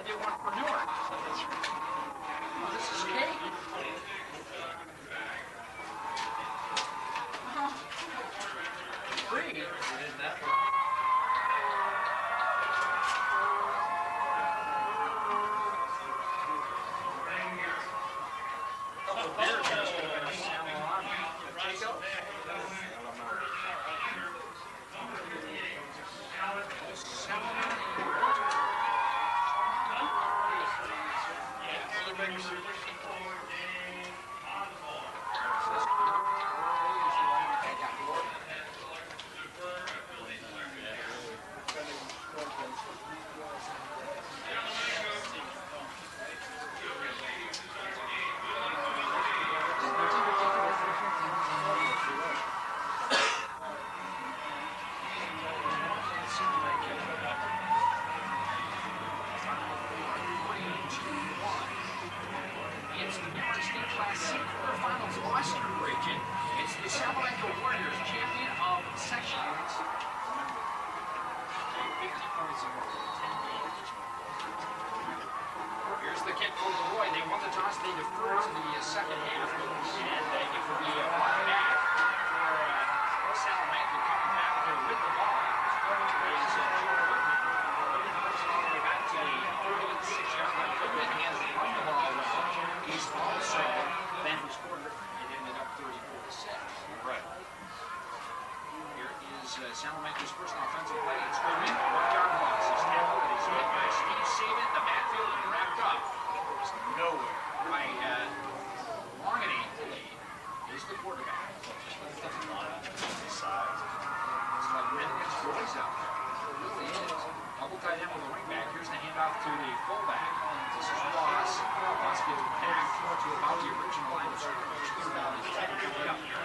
be a entrepreneur. Oh, this is cake. Free. It's the Salamanca Warriors, champion of sections. 50 points in 10 games. Here's the kick for LeRoy. They won the toss. They deferred to the second half. And it will be a far back for Salamanca coming back there with the ball. Is back to the 36-yard line. Goodman has run the ball well. He's also then scored. Right. Here is Salamanca's first offensive play. It's Goodman, 1-yard loss. He's tackled and he's hit by Steve Saban. The backfield and wrapped up. There's nowhere. By Longany is the quarterback. It's like men against boys out there. It really is. Double tight end with the wing back. Here's the handoff to the fullback. This is Ross. Ross gets back to about the original line of scrimmage. They're about as tight as they get up here.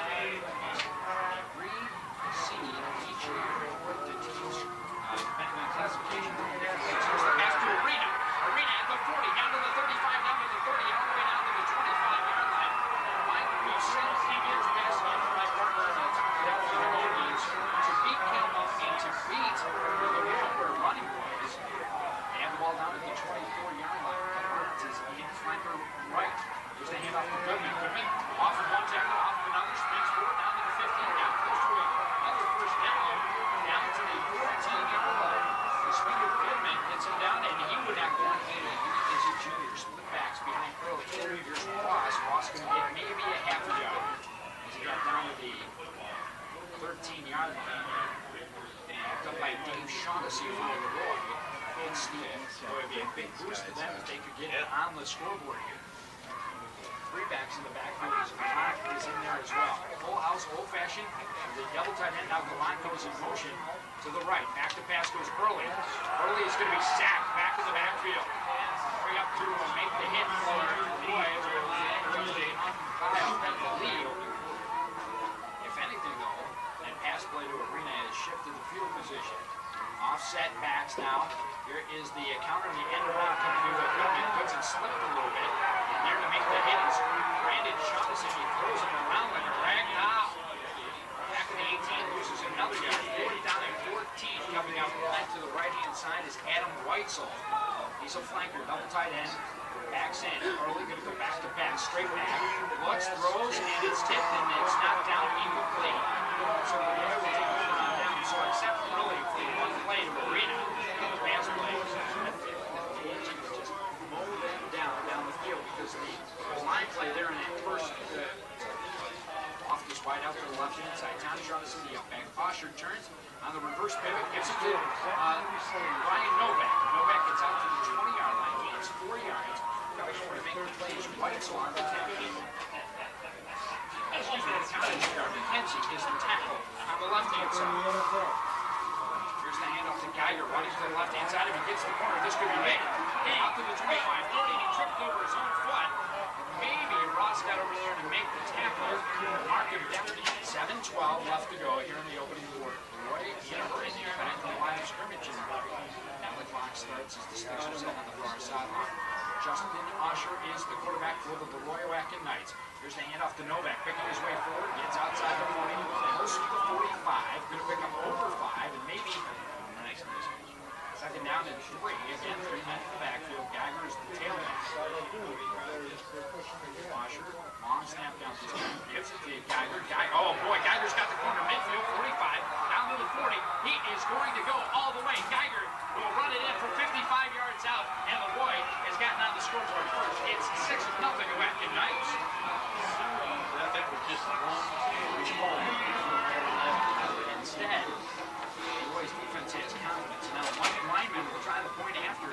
Reseed each year with the team's depending on classification. Here's the pass to Arena. Arena at the 40, down to the 35, down to the 30, all the way down to the 25-yard line. Mike Wilson, he gets past the right partner to beat Campbell and to beat the Walker running boys. They have the ball down to the 24-yard line. Is in flanker right. Here's the handoff to Goodman. Goodman off of one tackle, off of another, spins forward down to the 15, down close to another first down, down to the 14-yard line. The speed of Goodman gets him down, and he would not go on in as a junior. Split backs behind Curly. Here's Ross. Ross going to get maybe a half a yard as he got down to the 13-yard line. And picked up by Dave Shaughnessy for LeRoy. So it would be a big boost to them if they could get it on the scoreboard here. Three backs in the backfield. Clock is in there as well. Full house, old-fashioned. The double tight end now. Gallant goes in motion to the right. Back to pass goes Early. Early is going to be sacked back in the backfield. Hurry up to make the hit for LeRoy. The lead. If anything, though, that pass play to Arena has shifted the field position. Offset backs now. Here is the counter on the end around coming to Goodman. Goodson slipped a little bit. And there to make the hit is Brandon Shaughnessy. He throws him around like a rag doll. Back in the 18, loses another yard. 40 down and 14. Coming out to the right-hand side is Adam Weitzel. He's a flanker, double tight end. Backs in. Early going to go back to back. Straight back. Looks, throws, and it's tipped, and it's knocked down incomplete. So the boy will take it down. So except Early for one play to Arena. Pass play. Just mow them down the field because the line play there in that first off this wide out to the left-hand side. Tom Shaughnessy, the back. Osher turns on the reverse pivot, gives it to Ryan Novak. Novak gets out to the 20-yard line. Gains 4 yards. Coming over to make the play is Weitzel on the tackle. McKenzie is the tackle on the left-hand side. Here's the handoff to Geiger running to the left-hand side. If he gets the corner, this could be big. Out to the 25, 30, he tripped over his own foot. Maybe Ross got over there to make the tackle. Mark him down. 7:12 left to go here in the opening quarter. LeRoy in a hurry there, back in the line of scrimmage. Now the clock starts as the sticks are set on the far sideline. Justin Usher is the quarterback for the LeRoy Wacken Knights. Here's the handoff to Novak, picking his way forward, gets outside the 40, close to the 45, going to pick up over 5, and maybe, second down down in 3. Again, 3 men in the backfield. Geiger is the tailback. Washer, long snap down this time. Gives it to Geiger. Oh boy, Geiger's got the corner midfield, 45, down to the 40. He is going to go all the way. Geiger will run it in for 55 yards out, and LeRoy has gotten on the scoreboard first. It's 6-0 to Wacken Knights. I think we're just Instead, LeRoy's defense has confidence. Now, one lineman will try the point after.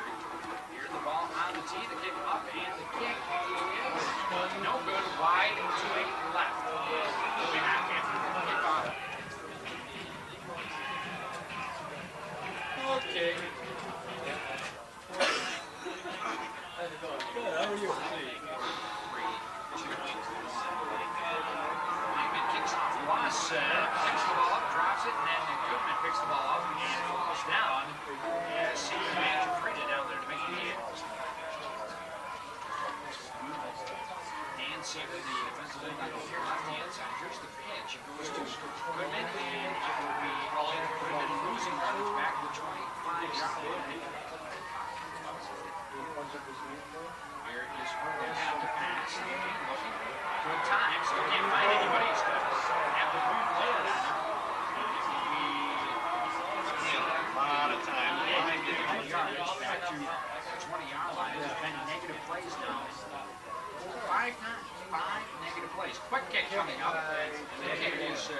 Here, the ball on the tee, the kick up, and the kick is no good, wide to a left. Back after the kickoff. okay. Good, how are you? Lineman kicks off. Ross picks the ball up, drops it, and then Goodman picks the ball up and falls down. As senior manager Frida down there to make the hit. Dan Saber, the defensive end on the left-hand side. Here's the pitch. It goes to Goodman, and it will be Goodman losing yardage back to the 25-yard line. Here is Goodman out to pass. Looking. Good time. Still can't find anybody. He's going to have to move later. A lot of time. Back to the 20-yard line. There's been negative plays now. 5 times. 5 negative plays. Quick kick coming up. The kick is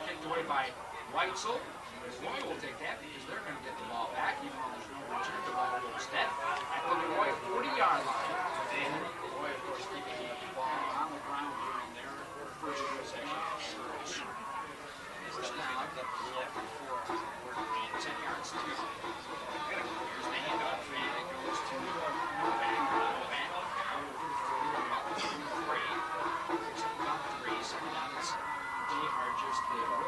kicked away by Weitzel. LeRoy will take that because they're going to get the ball back, even though there's no return. The ball will instead at the LeRoy 40-yard line. And LeRoy, of course, keeping the ball on the ground during their first possession. First down, and 10 yards to go. Here's the handoff, and it goes to Novak. Novak out about 3. It's about 3. Some downs they are just really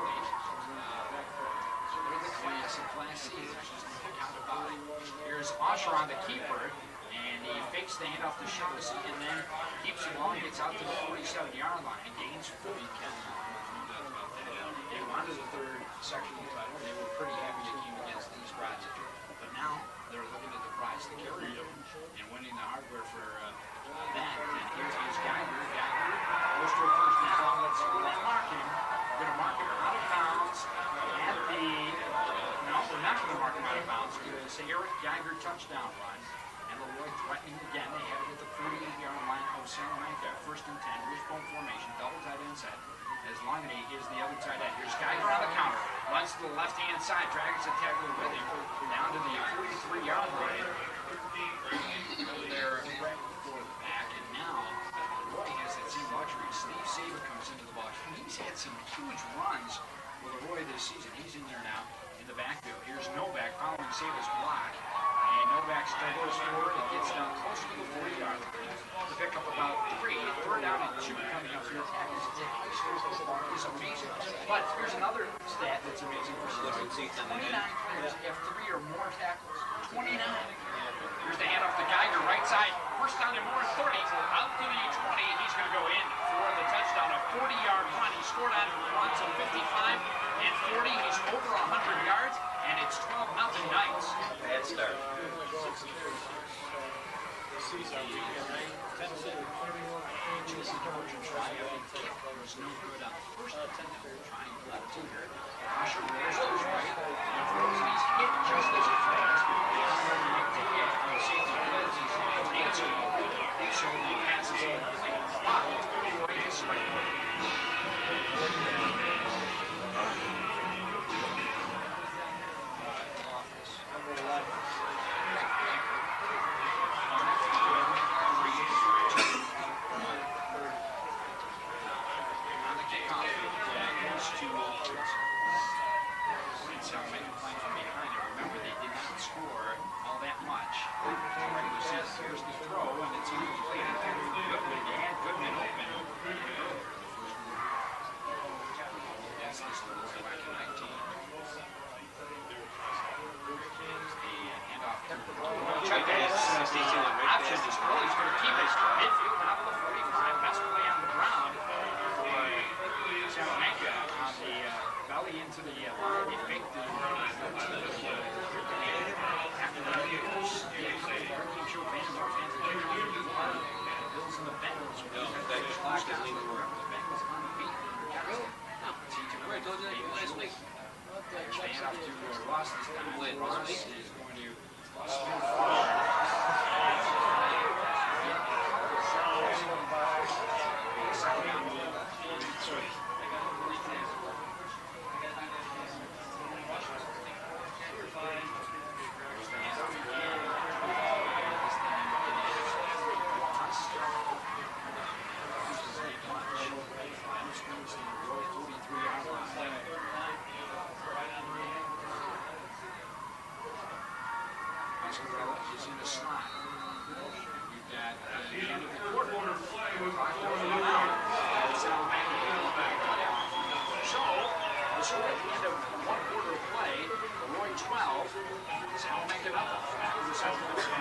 the class of Class C. There's just no doubt about it. Here's Osher on the keeper, and he fakes the handoff to Shivers, and then keeps the ball, gets out to the 47-yard line, gains 40. They wanted the third section of the title. They were pretty happy to keep against these prizes. But now they're looking at the prize to carry them and winning the hardware for that. And here's Geiger. Geiger goes to a first down. Let's go and mark him. We're going to mark him out of bounds at the... No, we're not going to mark him out of bounds. We're going to say Eric Geiger touchdown run. And LeRoy threatening again. They have it at the 48-yard line of Salamanca. First and 10. Wishbone formation. Double tight end set. As Longany is the other tight end. Here's Geiger on the counter. Runs to the left-hand side. Drags a tackler with him. Down to the 43-yard line. They're right before the back. And now, LeRoy has that same luxury. Steve Saber comes into the ball. He's had some huge runs with LeRoy this season. He's in there now in the backfield. Here's Novak following Saber's block. And Novak still goes forward and gets down close to the 40-yard line. To pick up about 3. 3rd down and 2 coming up here. Is amazing. But here's another stat that's amazing for LeRoy. 29 players have 3 or more tackles. 29. Here's the handoff to Geiger, right side. First down and more, 30. Out to the 20. He's going to go in for the touchdown. A 40-yard run. He scored on runs of 55 and 40. He's over 100 yards, and it's 12-0 Knights. Bad start. Was no good on the first attempt. Trying to left to here. Osher rolls goes right. And throws, and he's hit just as he throws. Safety plays. He's answered. So he passes it. LeRoy is right. Option is really going to keep it midfield out of the 45. Best play on the ground for Salamanca on the belly into the line. They faked it. After the Thomas is going to spin forward. Is in the slot. You've got the end of the quarter. So, the score at the end of 1 quarter of play, LeRoy 12, Salamanca nothing. Back to the second quarter.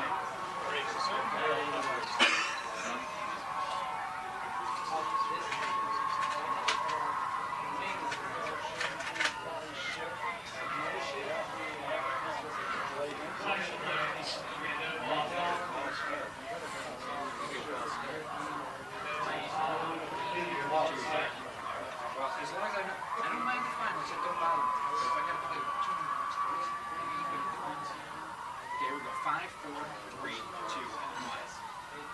As long as I don't mind the finals, it don't bother me. If I gotta play 2 minutes, okay, here we go. 5, 4, 3, 2, 1.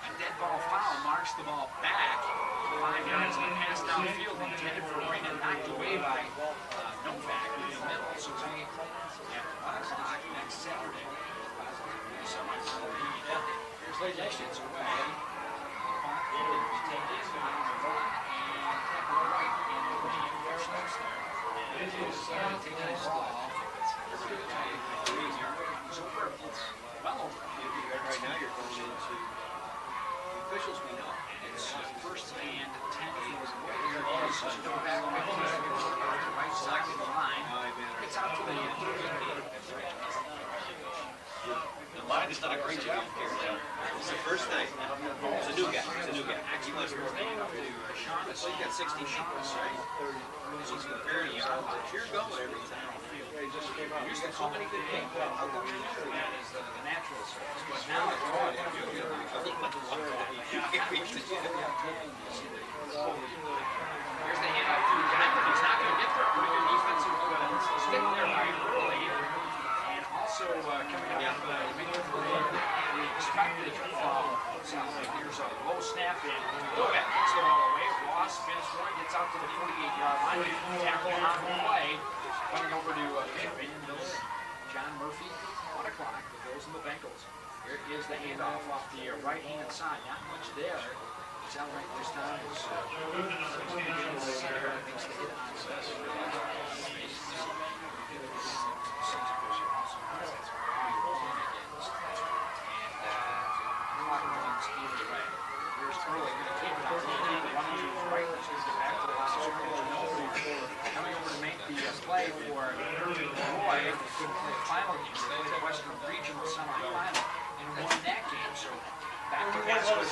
A dead ball foul marks the ball back. 5 yards on a pass downfield intended for Arena, knocked away by Novak in the middle. So we at 1 o'clock next Saturday. Semi-final lead. Here's the distance away. Right now you're going into the officials we know. It's first and 10 feet away. There it is. Go back on the right side of the line. It's out to the The line has done a great job here. It's the first night. It's a new guy. He was first name up to Sean. So you got 16 shots, right? He's very young. You're going every time. used to so many good people. How come you know that is the natural source? But now it's all Here's the handoff to Geiger. He's not going to get there. Pretty good defensive stick there by early. And also coming up we expected from here's a low snap in. Novak kicks the ball away. Ross spins one, gets out to the 48-yard line. Tackle on the play. Coming over to Van Miller, John Murphy, 1 o'clock. The Bills and the Bengals. Here is the handoff off the right-hand side. Not much there. It's out right this time. It's coming over to make the play for LeRoy, the final game, the Western Regional semifinal, and won that game. So back to back Ross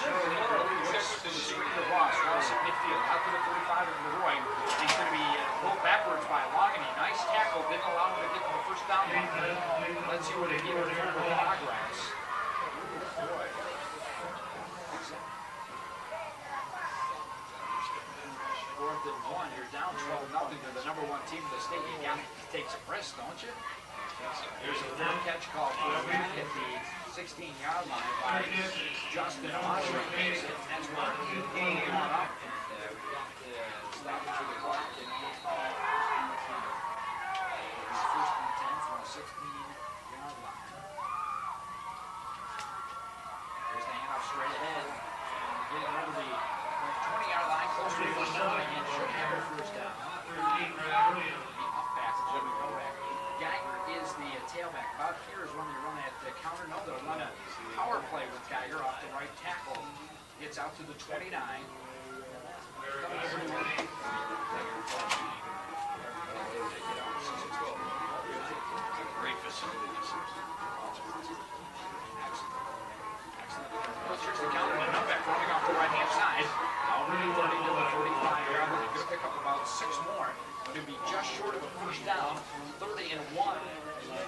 at midfield, out to the 35 of LeRoy. He's going to be pulled backwards by Longany. Nice tackle, didn't allow him to get to the first down. Let's see what he did with progress. Fourth and 1, you're down 12-0 to the #1 team in the state. You got to take some risks, don't you? There's a third catch call for back at the 16-yard line by Justin Osher. Makes it, and that's where he came up. We got the stoppage of the clock. First and 10 from the 16-yard line. There's the handoff straight ahead. Getting over the 20-yard line, close to the first down, and should have a first down. Up back to Jimmy Novak. Geiger is the tailback. About here is when they run that counter. No, they'll run a power play with Geiger off the right tackle. Gets out to the 29. Great facility. Here's the counter. Novak running off the right-hand side. Already running to the 45-yard line. Going to pick up about 6 more. But it'll be just short of a first down. 30 and 1.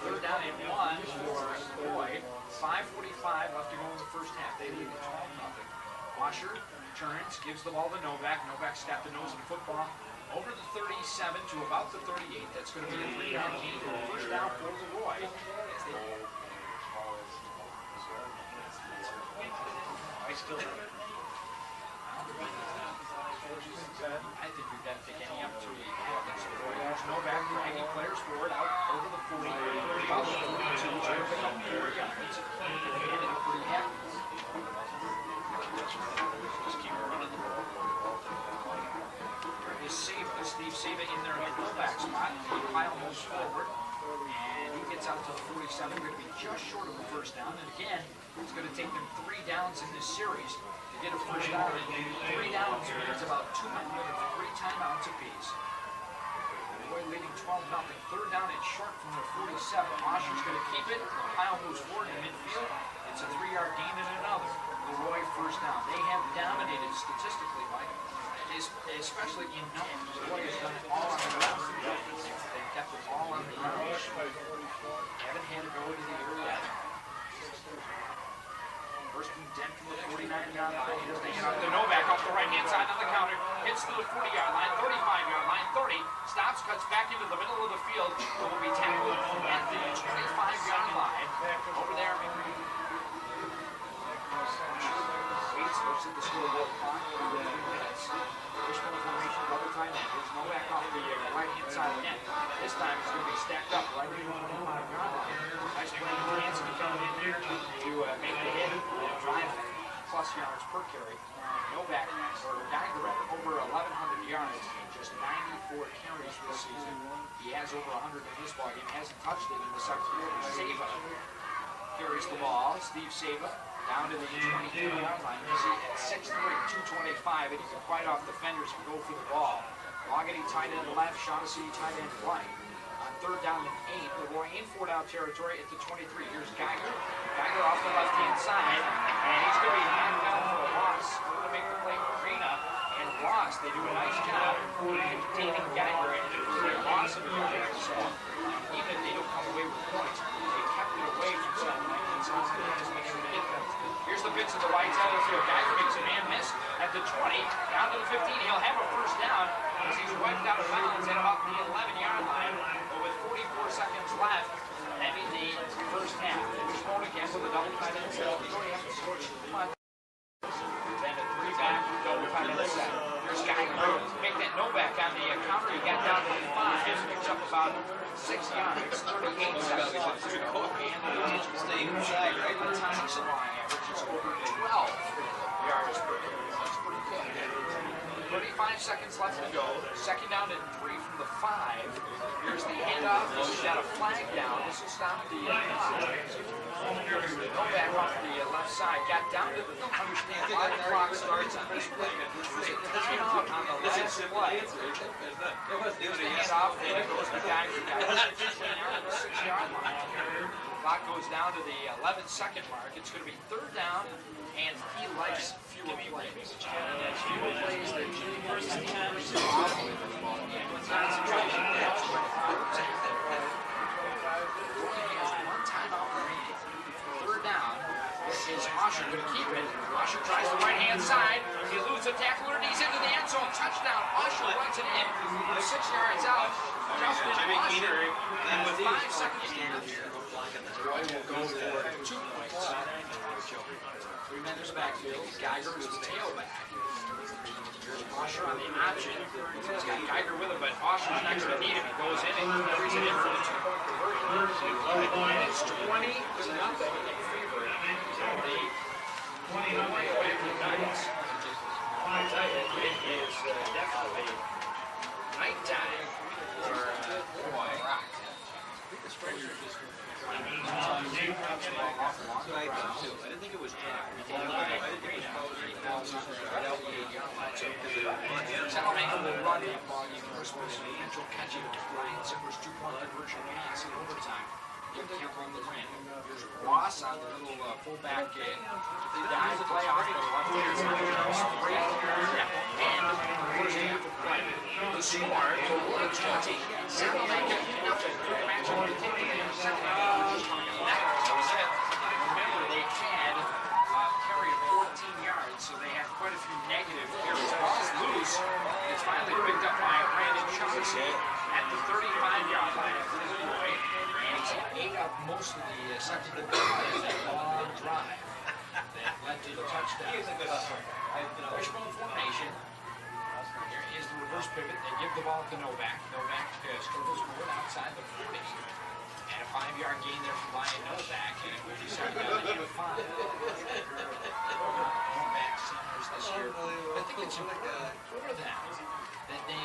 Third down and 1 for LeRoy. 5:45 left to go in the first half. They lead at 12-0. Washer turns, gives the ball to Novak. Novak's got the nose of the football over the 37 to about the 38. That's going to be a 3-down gain for the first down for LeRoy. As I still. I think you've got to take any opportunity you have against LeRoy. There's no back dragging players forward out over the 40. About the 42, trying to pick up 4 yards. And it's pretty happy. Just keep running the ball. Is Steve Sava in there in the fullback spot. He pile moves forward. And he gets out to the 47. Going to be just short of the first down. And again, it's going to take them 3 downs in this series. Get a first down, 3 downs means about 2 timeouts apiece. LeRoy leading 12-0. Third down and short from the 47. Osher's going to keep it. Pile moves forward in midfield. It's a 3-yard gain and another. LeRoy first down. They have dominated statistically, Mike, especially in numbers. LeRoy has done it all on the ground. They've kept it all on the ground. Haven't had to go into the air yet. First and 10 from the 49-yard line. He's taking out the Novak off the right-hand side on the counter. Hits to the 40-yard line, 35-yard line, 30. Stops, cuts back into the middle of the field. Will be tackled at the 25-yard line. Over there. Waits, looks at the scoreboard clock. 3 minutes. Wishbone formation, double time in. Here's Novak off the right-hand side again. This time it's going to be stacked up right near the 25-yard line. Nice play. Hanson coming in here to make the hit. Drive plus yards per carry. Novak or Geiger over 1,100 yards in just 94 carries this season. He has over 100 in this ballgame. Hasn't touched it in the second quarter. Sava carries the ball. Steve Sava down to the 22-yard line. You see at 6'3", 225, and he can fight off defenders and go for the ball. Loggety tight end left, Shaughnessy tight end right. On third down and 8, LeRoy in 4-down territory at the 23. Here's Geiger. Geiger off the left-hand side, and he's going to be knocked down for a loss. They're going to make the play for Arena, and Ross, they do a nice job containing Geiger, and it was a loss of a yard. So even if they don't come away with points, they kept it away from Salamanca, and so it's going to get them. Here's the pitch to the right side of the field. Geiger makes a man miss at the 20, down to the 15. He'll have a first down as he's wiped out of bounds at about the 11-yard line. But with 44 seconds left, ending the first half. Wishbone again with a double tight end set. You only have to score 2 punts. Then a 3-back double tight end set. Here's Geiger. Make that Novak on the counter. He got down to the 5. Picks up about 6 yards. 38 seconds. And Stay inside, right? the time supply average is over 12 yards per carry. That's pretty good. 35 seconds left to go. Second down and 3 from the 5. Here's the handoff. He's got a flag down. This will stop the clock. Novak off the left side. Got down to the, don't understand why the clock starts on this play. There's a timeout on the last play. It was the handoff, and it goes to Geiger. Got 15 out of the 6-yard line. Clock goes down to the 11-second mark. It's going to be third down, and he likes fewer plays. Fewer plays that first team is involved with. Concentration. That's what he has 1 timeout remaining. Third down. This is Osher going to keep it. Osher tries the right-hand side. He loses a tackler, and he's into the end zone. Touchdown. Osher runs it in. 6 yards out. Justin Osher, and with 5 seconds left, LeRoy will go for 2 points. 3 men in the backfield. Geiger is the tailback. Here's Osher on the option. He's got Geiger with him, but Osher's not going to need him. He goes in and carries it in for the 2-point conversion. And it's 20-0 in favor of the Nuggets. I tell you, it is definitely nighttime for LeRoy. I didn't think it was dry. Salamanca will run that ball game first with Angel catching Ryan Zimmer's 2-point conversion pass in overtime. You can't run the win. Here's Ross on the little fullback dive play off the left-hand side. And first half of play. The score, LeRoy 20. Salamanca nothing. Good matchup continuing in the second half. That was it. Remember, they had carry 14 yards, so they had quite a few negative carries. Ball's loose. It's finally picked up by Brandon Shaughnessy at the 35-yard line for LeRoy. And he's ate up most of the second to go is a long drive that led to the touchdown. Wishbone formation. Here is the reverse pivot. They give the ball to Novak. Novak struggles forward outside the 40. And a 5-yard gain there from Ryan Novak. And it will be second down and 5. Novak centers this year. I think it's important for them that they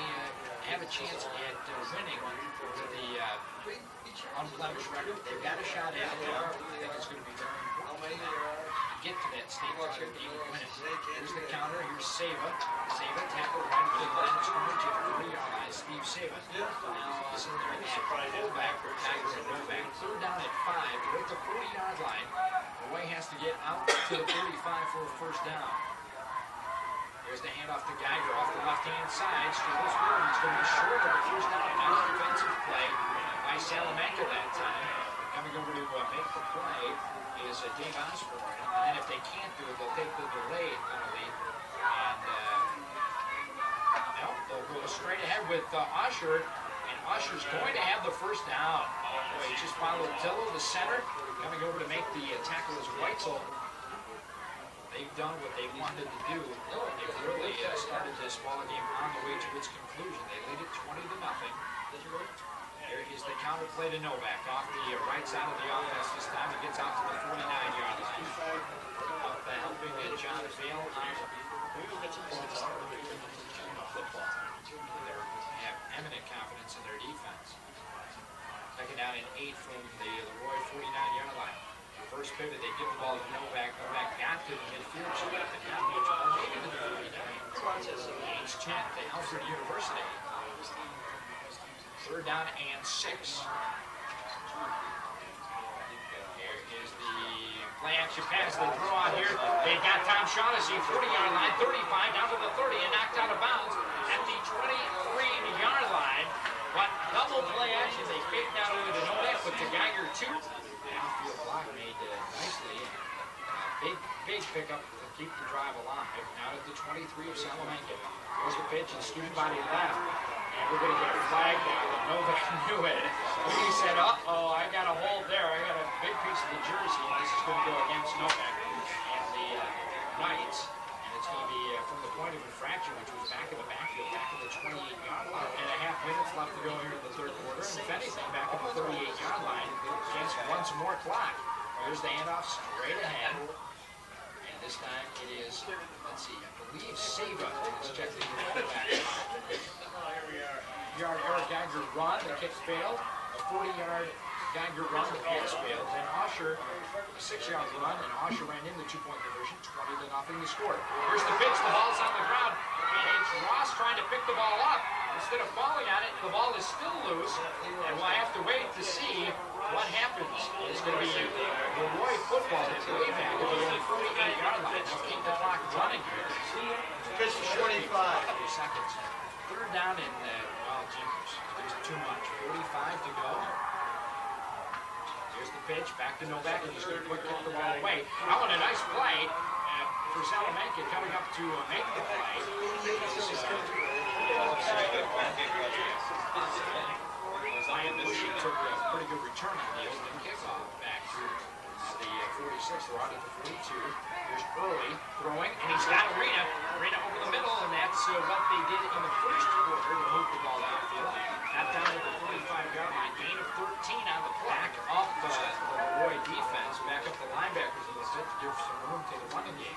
have a chance at winning the unblemished record. They've got a shot at it. I think it's going to be very important to get to that stage to be able to win it. Here's the counter. Here's Sava. Sava tackled right to the line of scrimmage at 40-yard line. Steve Sava. Now he's in there at fullback. Tiger and Novak. Third down at 5. They're at the 40-yard line. LeRoy has to get out to the 35 for a first down. Here's the handoff to Geiger off the left-hand side. Struggles forward. He's going to be short of the first down. Nice defensive play by Salamanca that time. Coming over to make the play is Dave Osborne. And then if they can't do it, they'll take the delay penalty. And they'll go straight ahead with Usher. And Usher's going to have the first down. Boy, he just followed Tillo, the center. Coming over to make the tackle is Weitzel. They've done what they wanted to do. They've really started this ball game on the way to its conclusion. They lead it 20-0. Here is the counter play to Novak off the right side of the offense this time. He gets out to the 49-yard line. Up helping John Vale on they have eminent confidence in their defense. Second down and 8 from the LeRoy 49-yard line. First pivot, they give the ball to Novak. Novak got to the midfield, so not much more, maybe to the 49. It's Chet to Alfred University. Third down and 6. Here is the play action pass. They throw out here. They got Tom Shaughnessy, 40-yard line, 35 down to the 30, and knocked out of bounds at the 23-yard line. But double play action. They faked out over to Novak with the Geiger 2. Outfield block made nicely. Big pickup to keep the drive alive. Out at the 23 of Salamanca. Here's the pitch and student body left. And we're going to get a flag down. Novak knew it. He said, uh-oh, I got a hold there. I got a big piece of the jersey. This is going to go against Novak and the Knights. And it's going to be from the point of infraction, which was back in the backfield, back at the 28-yard line. And a half minutes left to go here in the third quarter. And if anything, back at the 38-yard line, against once more clock. Here's the handoff straight ahead. And this time it is, let's see, I believe Sava is checking the quarterback. Yard Eric Geiger run, the kick failed. A 40-yard Geiger run, the pass failed. Then Usher, a 6-yard run, and Usher ran in the 2-point conversion, 20-0 to score. Here's the pitch, the ball's on the ground, and it's Ross trying to pick the ball up. Instead of falling on it, the ball is still loose, and we'll have to wait to see what happens. It's going to be LeRoy football that's way back at the 48-yard line. They'll keep the clock running here. Pitch for 25. Seconds. Third down in, there's too much. 45 to go. Here's the pitch, back to Novak, and he's going to quick kick the ball away. Now on a nice play for Salamanca coming up to make the play. Ryan Bushy took a pretty good return on the opening kickoff back through the 46. They're out at the 42. Here's Early throwing, and he's got Arena. Arena over the middle, and that's what they did in the first quarter to move the ball downfield. That down at the 45-yard line. Gain of 13 on the clock. Up the LeRoy defense. Back up the linebackers a little bit to give some room to the running game.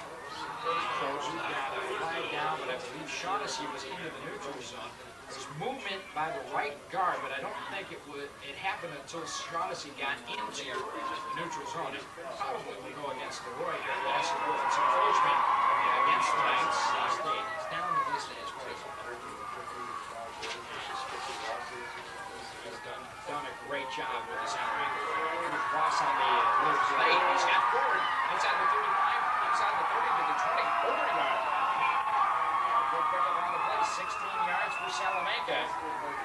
So we got a flag down, but I believe Shaughnessy was into the neutral zone. There's movement by the right guard, but I don't think it happened until Shaughnessy got into the neutral zone. It probably will go against LeRoy here. That's the Wolf. It's encouragement against the Knights. It's down the list as well. He's done a great job with his outright cross on the little play. He's got forward inside the 35, inside the 30 to the 24-yard line. Good pickup on the play, 16 yards for Salamanca.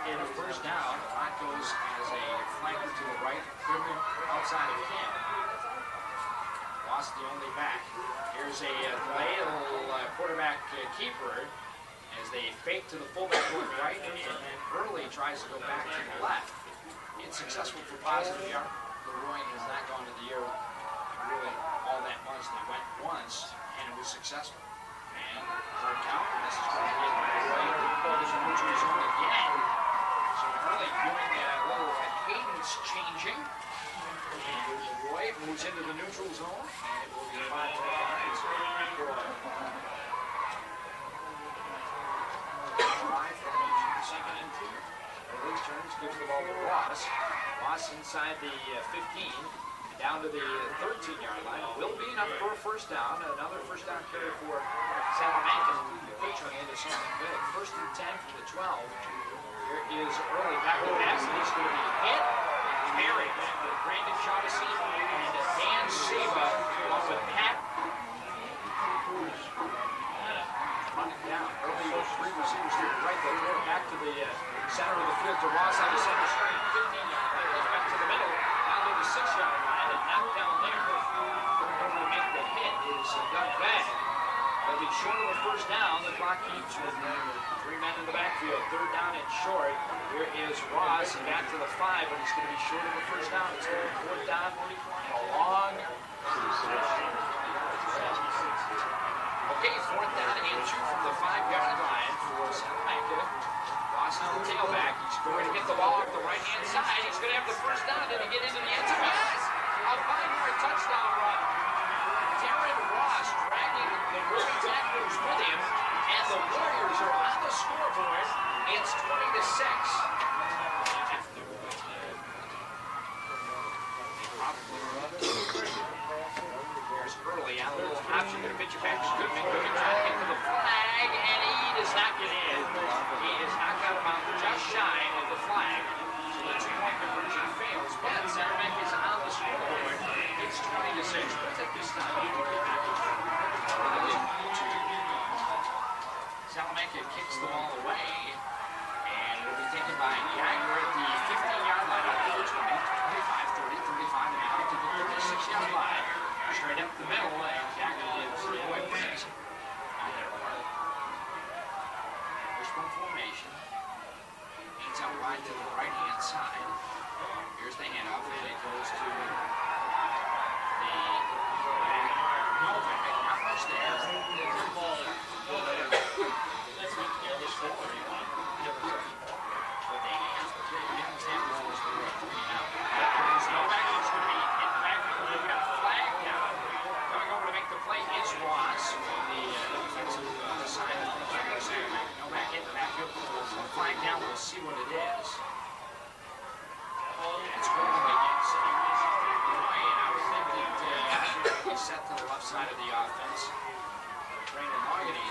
And a first down. Clock goes as a flanker to the right, clearly outside of him. Lost the only back. Here's a delay, a little quarterback keeper as they fake to the fullback going right, and then Early tries to go back to the left. It's successful for positive yard. LeRoy has not gone to the air really all that much. They went once, and it was successful. And third count, this is going to get LeRoy into the neutral zone again. So early doing a little cadence changing. And LeRoy moves into the neutral zone, and it will be 5 minutes. Second and 2. Early turns, gives the ball to Ross. Ross inside the 15, down to the 13-yard line. Will be enough for a first down. Another first down carry for Salamanca, featuring into something big. First and 10 from the 12. Here is early back to pass, and he's going to be hit. Carried back with Brandon Shaughnessy and Dan Seba, along with Pat. Running down. Early those 3 receivers to the right. They throw it back to the center of the field to Ross on the center string. 15-yard line. Goes back to the middle. Down to the 6-yard line. And knocked down there. Going to make the hit is Doug Bagg. They'll be short of a first down. The clock keeps with 3 men in the backfield. Third down and short. Here is Ross. He got to the 5, but he's going to be short of a first down. It's going to be fourth down and a long. Okay, fourth down and 2 from the 5-yard line for Salamanca. Ross on the tailback. He's going to get the ball off the right-hand side. He's going to have the first down. Did he get into the end zone? Yes! A 5-yard touchdown run. Darren Ross dragging the Warrior tacklers with him, and the Warriors are on the scoreboard. It's 20-6. There's early on a little option. Going to pitch it back to Goodman. Goodman trying to get to the flag, and he does not get in. He is knocked out of bounds just shy of the flag. So the 2-point conversion fails, but Salamanca is on the scoreboard. It's 20-6. But at this time, Salamanca kicks the ball away, and it will be taken by Geiger at the 15-yard line. Up to the 20, 25, 30, 35, and out to the 36-yard line. Straight up the middle, and Geiger gives LeRoy praise. Wishbone formation. Hands out wide to the right-hand side. Here's the handoff, and it goes to the Novak. Not much there. We'll see what it is. It's going against LeRoy, and I would think that he's set to the left side of the offense. Brandon Mahogany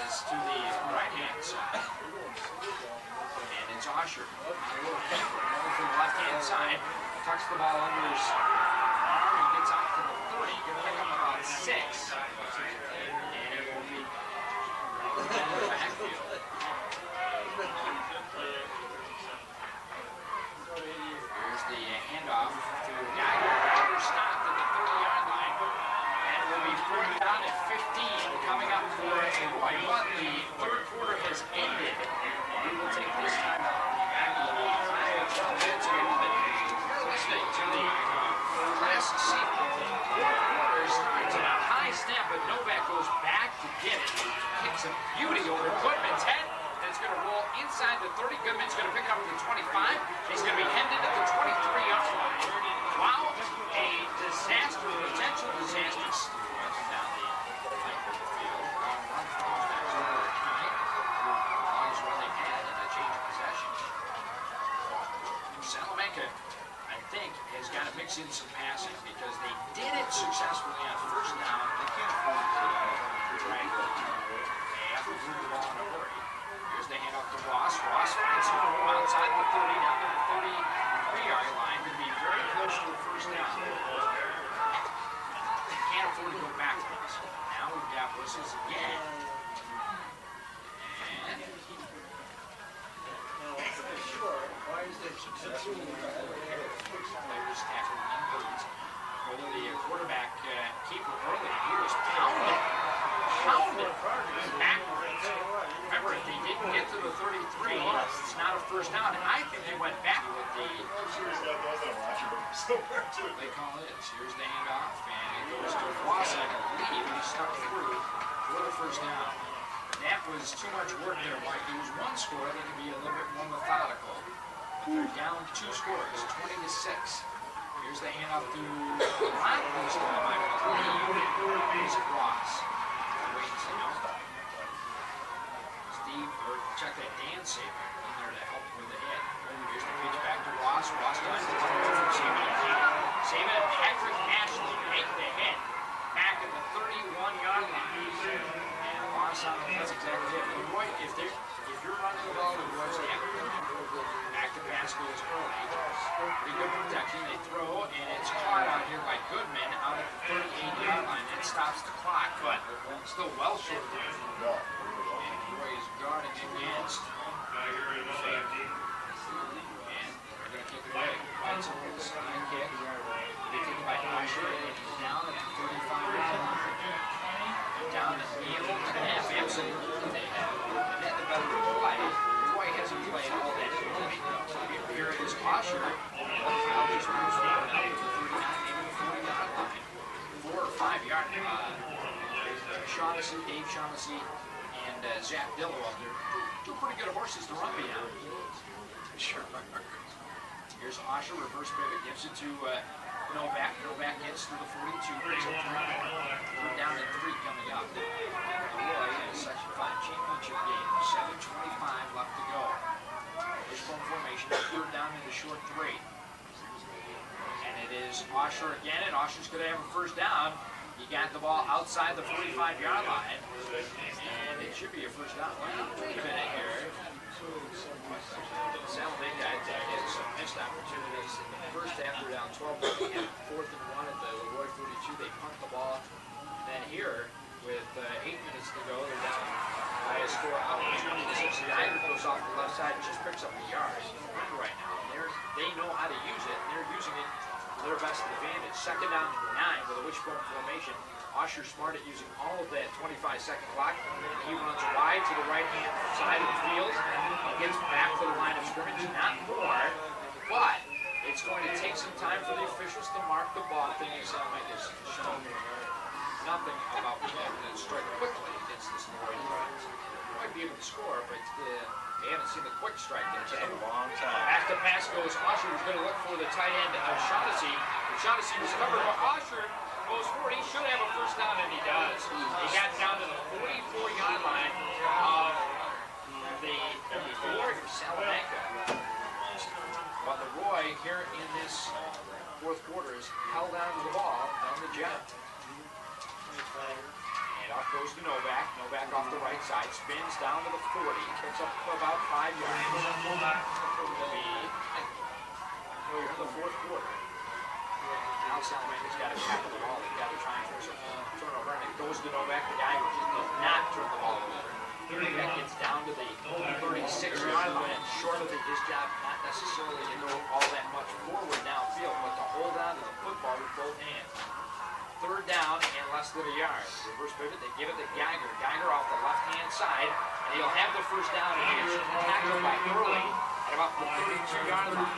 is to the right-hand side. And it's Osher. A little deeper, going from the left-hand side. Tucks the ball under his arm and gets out to the 30. Going to pick up about 6. And it will be in the backfield. Here's the handoff to Geiger. Stopped at the 30-yard line. And it will be fourth down at 15 coming up for LeRoy. But the third quarter has ended. And we will take this time back to the final 12 minutes of the listening to the Class C. Quarter starts at a high snap, but Novak goes back to get it. Kicks a beauty over Goodman's head. It's going to roll inside the 30. Goodman's going to pick up the 25. He's going to be headed at the 23-yard line. Wow, a disaster, potential disaster. Down the length of the field. He's running ahead in a change of possession. Salamanca, I think, has got to mix in some passing because they did it successfully on first down. They can't afford to drag it. They have to move the ball in a hurry. Here's the handoff to Ross. Ross finds some room outside the 30, down to the 33-yard line to be very close to the first down. Can't afford to go backwards. Now we've got whistles again. And players tackling unbelievable. The quarterback keeper early, he was pounded backwards. Remember, if they didn't get to the 33, it's not a first down. And I think they went back with the They call it. Here's the handoff, and it goes to Ross, I believe, and he stuck through for the first down. That was too much work there, Mike. It was one score. They can be a little bit more methodical. They're down 2 scores, 20-6. Here's the handoff to Lack this time, I believe. Is it Ross? Wait and see. No. Steve, or check that Dan Saban in there to help with the hit. Here's the pitch back to Ross. Ross tries to run over Saban. Saban and Patrick Ashley make the hit back at the 31-yard line. And Ross, that's exactly it. LeRoy, if you're running the ball, LeRoy's the back to pass goes early. Pretty good protection. They throw, and it's caught out here by Goodman out at the 38-yard line. That stops the clock, but still well short of it. And LeRoy is guarding against. And they're going to kick it away. Right, so it's a high kick. They take it by Usher, and he's down at the 35-yard line. Down the field, and absolutely they have. And then the better play. LeRoy hasn't played all that good. Here is Usher. Now just moves down to the 39, maybe the 40-yard line. 4 or 5-yard. Shaughnessy, Dave Shaughnessy, and Zach Dillo up there. Two pretty good horses to run behind. Sure. Here's Usher, reverse pivot, gives it to Novak. Novak gets through the 42. Brings up 3. We're down at 3 coming up. LeRoy in the Section 5 championship game. 7:25 left to go. Wishbone formation, 3rd down into short 3. And it is Usher again, and Usher's going to have a first down. He got the ball outside the 45-yard line, and it should be a first down. Well, wait a minute here. Salamanca had some missed opportunities in the first half. They're down 12. They had 4th and 1 at the LeRoy 42. They punt the ball. Then here, with 8 minutes to go, they're down by a score of 20-6. Geiger goes off the left side and just picks up the yards right now. They know how to use it. They're using it to their best advantage. 2nd down and 9 with a wishbone formation. Usher smart at using all of that 25-second clock. He runs wide to the right-hand side of the field. He gets back to the line of scrimmage. Not more, but it's going to take some time for the officials to mark the ball. Thing is, Salamanca has shown nothing about being able to strike quickly against this LeRoy defense. They might be able to score, but they haven't seen the quick strike in a long time. Back to pass goes Usher, who's going to look for the tight end of Shaughnessy. Shaughnessy was covered, but Usher goes forward. He should have a first down, and he does. He got down to the 44-yard line of the Ford Salamanca. But LeRoy here in this 4th quarter is held on to the ball down the jet. And off goes to Novak. Novak off the right side, spins down to the 40, picks up about 5 yards. We're in the 4th quarter. Now Salamanca's got to tackle the ball. They've got to try and force a turnover, and it goes to Novak. The guy who just does not turn the ball over. Novak gets down to the 36-yard line. Short of it, his job not necessarily to go all that much forward downfield, but to hold on to the football with both hands. 3rd down and less than a yard. Reverse pivot, they give it to Geiger. Geiger off the left-hand side, and he'll have the first down, and he's tackled by Early at about the 32-yard line.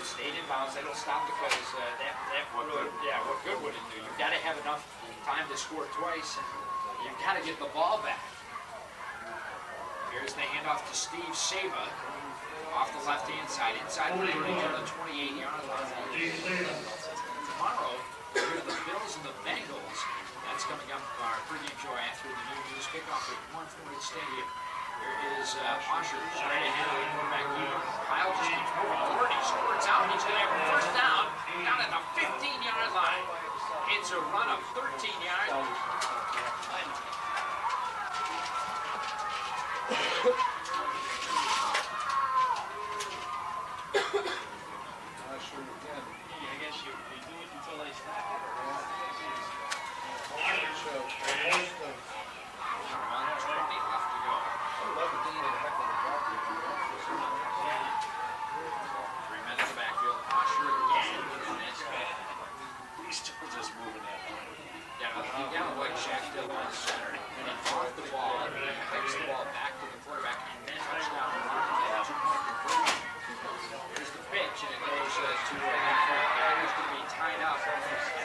Stayed in bounds. That'll stop because what good would it do? You've got to have enough time to score twice, and you've got to get the ball back. Here's the handoff to Steve Saba off the left-hand side, inside the 30 on the 28-yard line. Tomorrow, here's the Bills and the Bengals. That's coming up our pregame show after the new news kickoff at 140 Stadium. Here is Usher straight ahead of the quarterback keeper. Kyle just keeps moving forward. He squirts out. He's going to have a first down at the 15-yard line. It's a run of 13 yards. To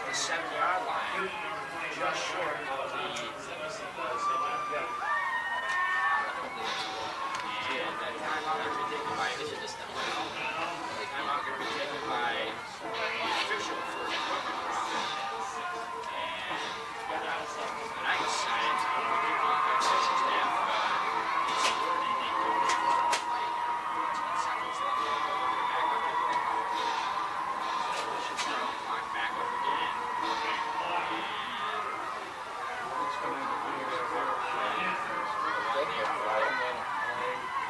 the 7-yard line, just short of the. And that timeout going to be taken by. This is just the timeout going to be taken by the official for equipment problem. And the night side, the coaching staff is learning they go to the play here. 10 seconds left. Back up to the clock. Should start the clock back up again.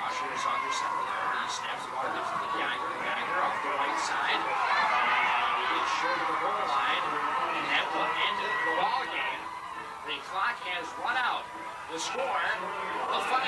Usher is under center there. He snaps the ball, gives it to Geiger. Geiger off the right side. And he is short of the goal line. And that will end the ball game. The clock has run out. The score, a 5